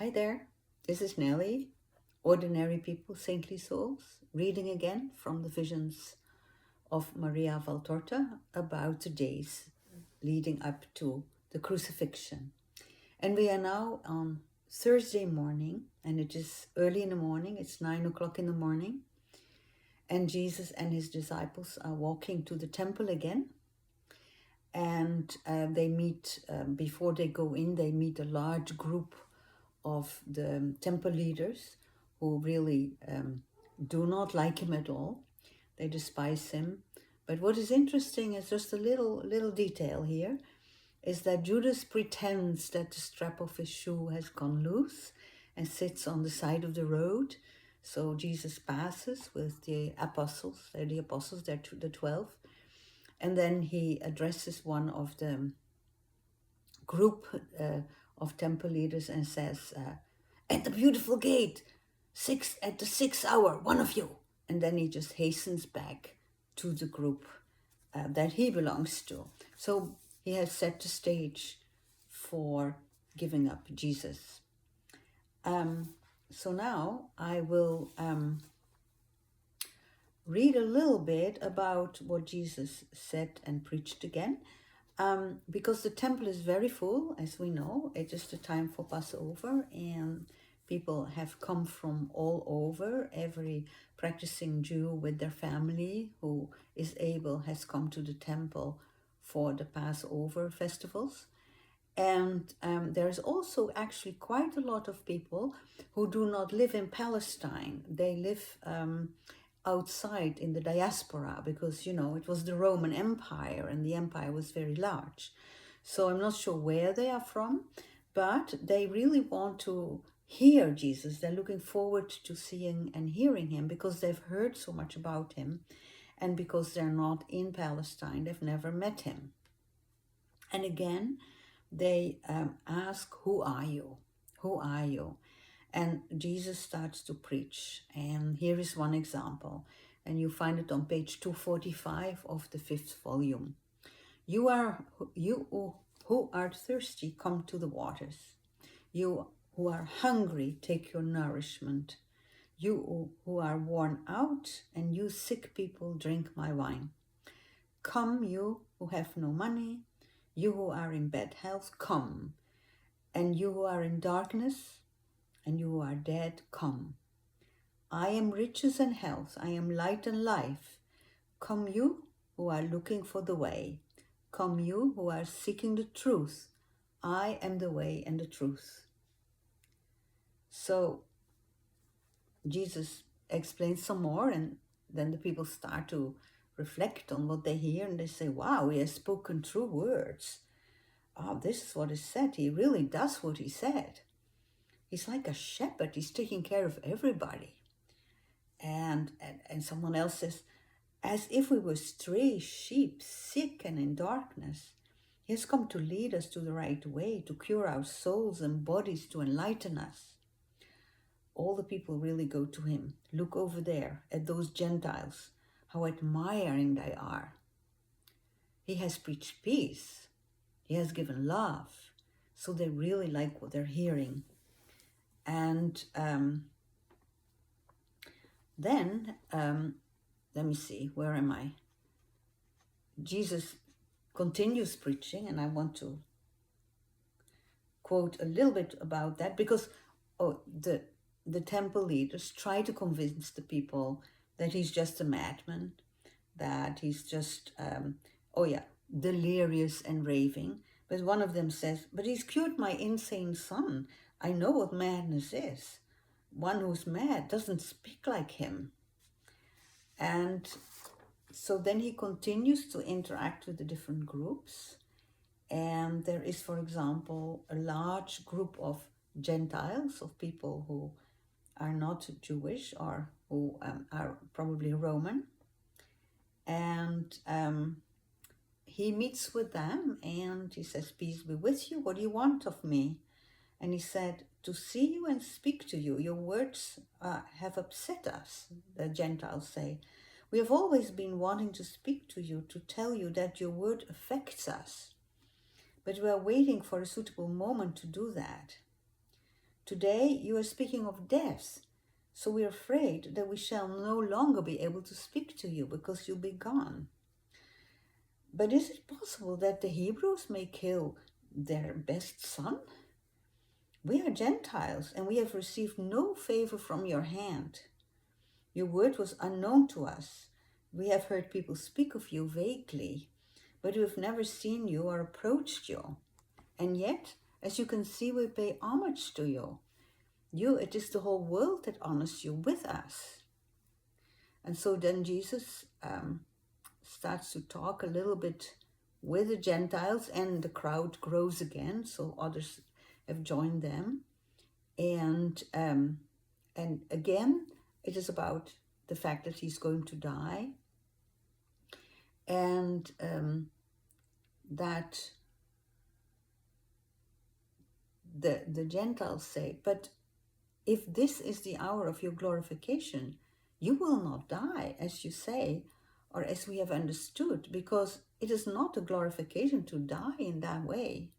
Hi there, this is Nellie, Ordinary People, Saintly Souls, reading again from the visions of Maria Valtorta about the days leading up to the crucifixion. And we are now on Thursday morning, and it is early in the morning, it's 9 o'clock in the morning, and Jesus and his disciples are walking to the temple again. And they meet, before they go in, they meet a large group of the temple leaders who really do not like him at all. They despise him. But what is interesting is just a little detail here, is that Judas pretends that the strap of his shoe has gone loose and sits on the side of the road. So Jesus passes with the apostles. They're the apostles, they're the 12. And then he addresses one of the group of temple leaders and says, at the beautiful gate, at the 6th hour, one of you. And then he just hastens back to the group that he belongs to. So he has set the stage for giving up Jesus. So now I will read a little bit about what Jesus said and preached again. Because the temple is very full, as we know. It is the time for Passover, and people have come from all over. Every practicing Jew with their family who is able has come to the temple for the Passover festivals. And there's also actually quite a lot of people who do not live in Palestine. They live outside in the diaspora, because it was the Roman Empire and the empire was very large. So I'm not sure where they are from, but they really want to hear Jesus. They're looking forward to seeing and hearing him because they've heard so much about him, and because they're not in Palestine, they've never met him. And again, they ask, who are you? Who are you? And Jesus starts to preach. And here is one example. And you find it on page 245 of the 5th volume. You who are thirsty, come to the waters. You who are hungry, take your nourishment. You who are worn out, and you sick people, drink my wine. Come, you who have no money, you who are in bad health, come. And you who are in darkness, and you who are dead, come. I am riches and health, I am light and life. Come, you who are looking for the way. Come, you who are seeking the truth. I am the way and the truth. So Jesus explains some more, and then the people start to reflect on what they hear, and they say, wow, he has spoken true words. Oh, this is what is said. He really does what he said. He's like a shepherd. He's taking care of everybody. And someone else says, as if we were stray sheep, sick and in darkness, he has come to lead us to the right way, to cure our souls and bodies, to enlighten us. All the people really go to him. Look over there at those Gentiles, how admiring they are. He has preached peace. He has given love. So they really like what they're hearing. And then, let me see, where am I? Jesus continues preaching, and I want to quote a little bit about that, because the temple leaders try to convince the people that he's just a madman, that he's just, delirious and raving. But one of them says, but he's cured my insane son. I know what madness is. One who's mad doesn't speak like him. And so then he continues to interact with the different groups. And there is, for example, a large group of Gentiles, of people who are not Jewish or who are probably Roman. And he meets with them and he says, peace be with you. What do you want of me? And he said, to see you and speak to you. Your words have upset us, the Gentiles say. We have always been wanting to speak to you, to tell you that your word affects us. But we are waiting for a suitable moment to do that. Today you are speaking of death, so we are afraid that we shall no longer be able to speak to you because you'll be gone. But is it possible that the Hebrews may kill their best son? We are Gentiles, and we have received no favor from your hand. Your word was unknown to us. We have heard people speak of you vaguely, but we have never seen you or approached you. And yet, as you can see, we pay homage to you. It is the whole world that honors you with us. And so then Jesus starts to talk a little bit with the Gentiles, and the crowd grows again, so others have joined them. And again, it is about the fact that he's going to die, and that the Gentiles say, but if this is the hour of your glorification, you will not die, as you say, or as we have understood, because it is not a glorification to die in that way.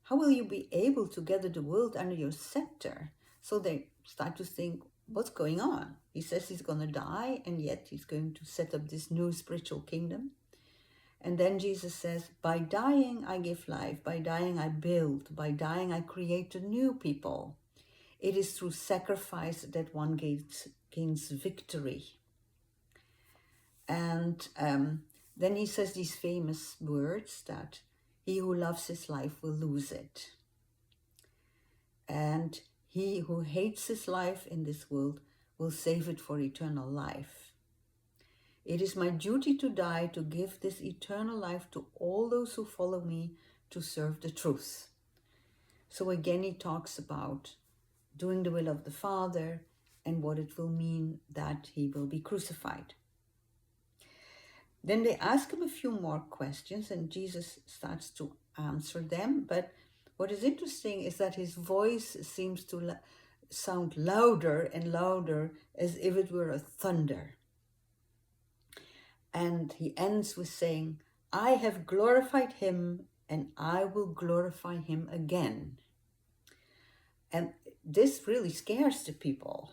How will you be able to gather the world under your scepter? So they start to think, what's going on? He says he's going to die, and yet he's going to set up this new spiritual kingdom. And then Jesus says, by dying I give life, by dying I build, by dying I create a new people. It is through sacrifice that one gains victory. And then he says these famous words that he who loves his life will lose it. And he who hates his life in this world will save it for eternal life. It is my duty to die to give this eternal life to all those who follow me to serve the truth. So again, he talks about doing the will of the Father and what it will mean that he will be crucified. Then they ask him a few more questions, and Jesus starts to answer them. But what is interesting is that his voice seems to sound louder and louder, as if it were a thunder. And he ends with saying, I have glorified him, and I will glorify him again. And this really scares the people.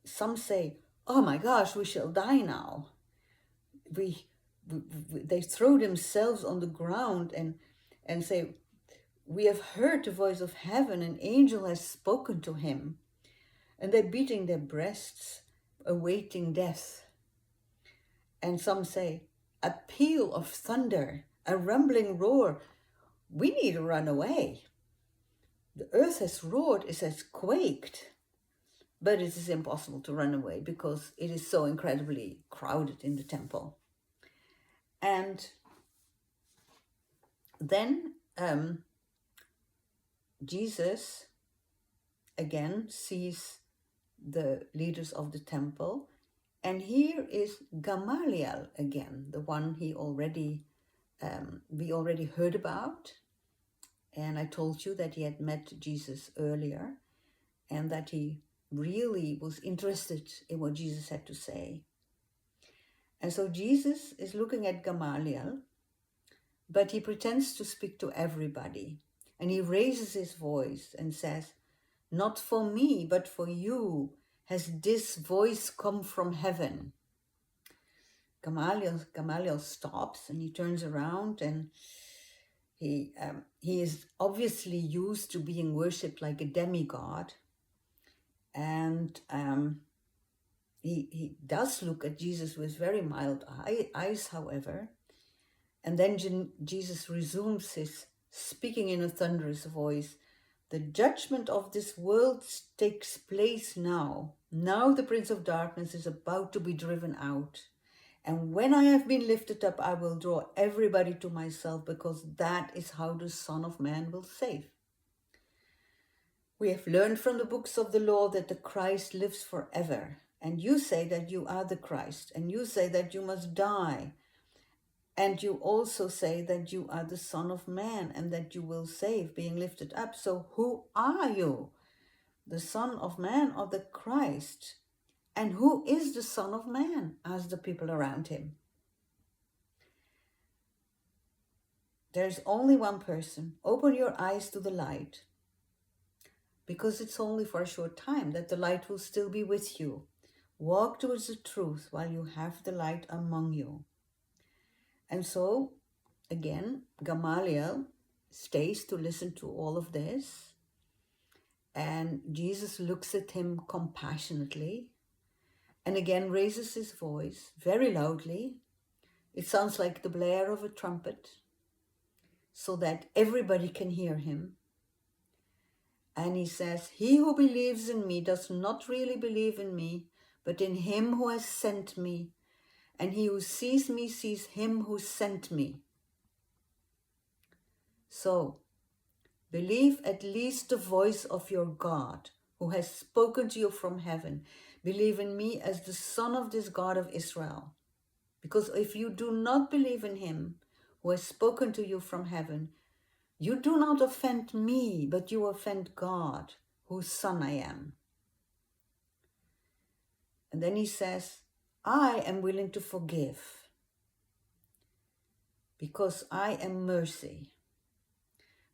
Some say, oh my gosh, we shall die now. They throw themselves on the ground and say, we have heard the voice of heaven, an angel has spoken to him. And they're beating their breasts, awaiting death. And some say, a peal of thunder, a rumbling roar, we need to run away. The earth has roared, it has quaked. But it is impossible to run away because it is so incredibly crowded in the temple. And then Jesus again sees the leaders of the temple, and here is Gamaliel again, the one we already heard about. And I told you that he had met Jesus earlier, and that he really was interested in what Jesus had to say. And so Jesus is looking at Gamaliel, but he pretends to speak to everybody. And he raises his voice and says, not for me, but for you has this voice come from heaven. Gamaliel stops, and he turns around, and he is obviously used to being worshipped like a demigod. And he does look at Jesus with very mild eyes, however. And then Jesus resumes his speaking in a thunderous voice. The judgment of this world takes place now. Now the prince of darkness is about to be driven out. And when I have been lifted up, I will draw everybody to myself, because that is how the Son of Man will save. We have learned from the books of the law that the Christ lives forever. And you say that you are the Christ, and you say that you must die. And you also say that you are the Son of Man and that you will save, being lifted up. So who are you? The Son of Man or the Christ? And who is the Son of Man? Asked the people around him. There's only one person. Open your eyes to the light. because it's only for a short time that the light will still be with you. Walk towards the truth while you have the light among you. And so, again, Gamaliel stays to listen to all of this. And Jesus looks at him compassionately and again raises his voice very loudly. It sounds like the blare of a trumpet so that everybody can hear him. And he says, "He who believes in me does not really believe in me, but in him who has sent me. And he who sees me sees him who sent me." So, believe at least the voice of your God who has spoken to you from heaven. Believe in me as the Son of this God of Israel. Because if you do not believe in him who has spoken to you from heaven, you do not offend me, but you offend God, whose son I am. And then he says, I am willing to forgive because I am mercy.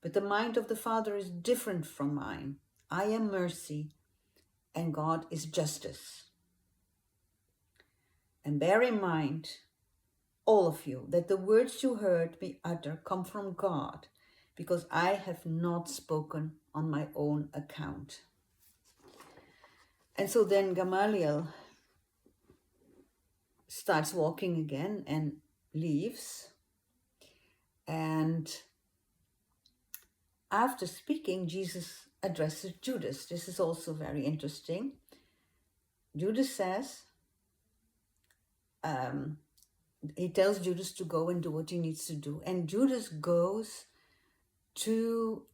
But the mind of the Father is different from mine. I am mercy and God is justice. And bear in mind, all of you, that the words you heard me utter come from God, because I have not spoken on my own account. And so then Gamaliel starts walking again and leaves. And after speaking, Jesus addresses Judas. This is also very interesting. Judas says, he tells Judas to go and do what he needs to do. And Judas goes to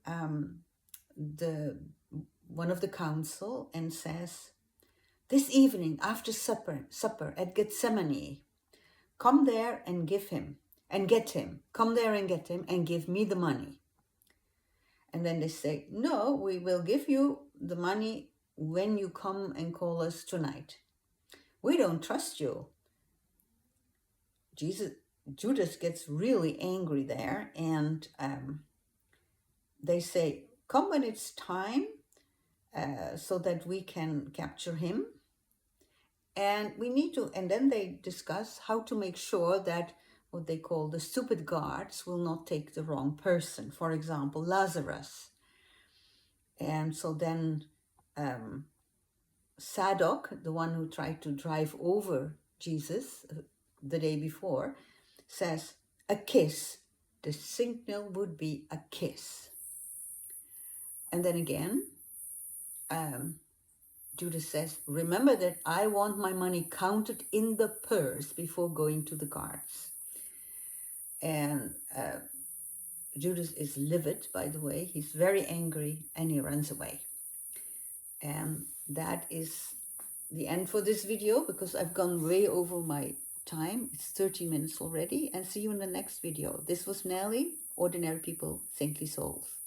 one of the council and says, "This evening after supper at Gethsemane, come there and get him. Come there and get him and give me the money." And then they say, "No, we will give you the money when you come and call us tonight. We don't trust you." Judas gets really angry there, and they say, "Come when it's time, so that we can capture him. And we need to," and then they discuss how to make sure that what they call the stupid guards will not take the wrong person, for example, Lazarus. And so then Zadok, the one who tried to drive over Jesus the day before, says, "A kiss." The signal would be a kiss. And then again, Judas says, "Remember that I want my money counted in the purse before going to the guards." And Judas is livid, by the way. He's very angry and he runs away. And that is the end for this video, because I've gone way over my time. It's 30 minutes already. And see you in the next video. This was Nelly, Ordinary People, Saintly Souls.